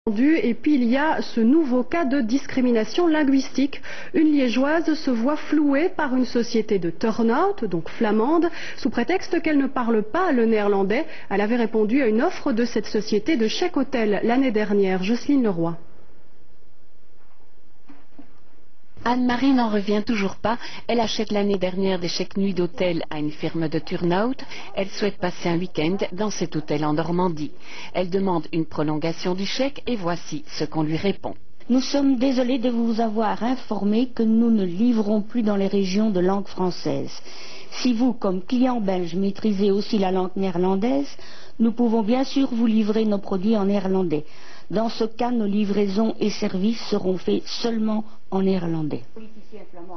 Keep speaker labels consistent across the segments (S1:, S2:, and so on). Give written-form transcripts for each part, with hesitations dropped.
S1: Et puis il y a ce nouveau cas de discrimination linguistique. Une liégeoise se voit flouée par une société de turn-out, donc flamande, sous prétexte qu'elle ne parle pas le néerlandais. Elle avait répondu à une offre de cette société de chèque hôtel l'année dernière. Jocelyne Leroy.
S2: Anne-Marie n'en revient toujours pas. Elle achète l'année dernière des chèques nuits d'hôtel à une firme de turn-out. Elle souhaite passer un week-end dans cet hôtel en Normandie. Elle demande une prolongation du chèque et voici ce qu'on lui répond.
S3: Nous sommes désolés de vous avoir informé que nous ne livrons plus dans les régions de langue française. Si vous, comme client belge, maîtrisez aussi la langue néerlandaise, nous pouvons bien sûr vous livrer nos produits en néerlandais. Dans ce cas, nos livraisons et services seront faits seulement en néerlandais.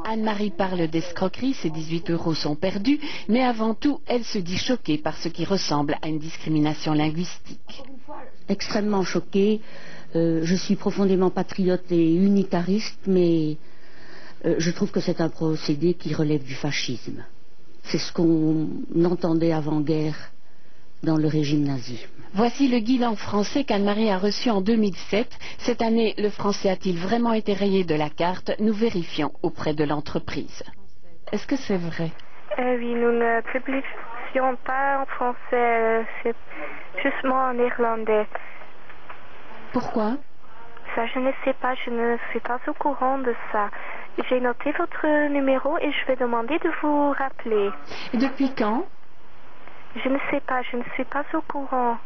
S2: Anne-Marie parle d'escroquerie, ses 18 € sont perdus, mais avant tout, elle se dit choquée par ce qui ressemble à une discrimination linguistique.
S3: Extrêmement choquée. Je suis profondément patriote et unitariste, mais je trouve que c'est un procédé qui relève du fascisme. C'est ce qu'on entendait avant-guerre dans le régime nazi.
S2: Voici le guide en français qu'Anne-Marie a reçu en 2007. Cette année, le français a-t-il vraiment été rayé de la carte? Nous vérifions auprès de l'entreprise. Est-ce que c'est vrai?
S4: Oui, nous ne publions pas en français, c'est justement en néerlandais.
S2: Pourquoi?
S4: Ça, je ne sais pas, je ne suis pas au courant de ça. J'ai noté votre numéro et je vais demander de vous rappeler.
S2: Et depuis quand?
S4: Je ne sais pas, je ne suis pas au courant.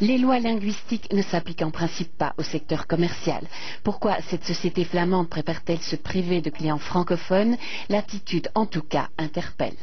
S2: Les lois linguistiques ne s'appliquent en principe pas au secteur commercial. Pourquoi cette société flamande préfère-t-elle se priver de clients francophones? L'attitude, en tout cas, interpelle.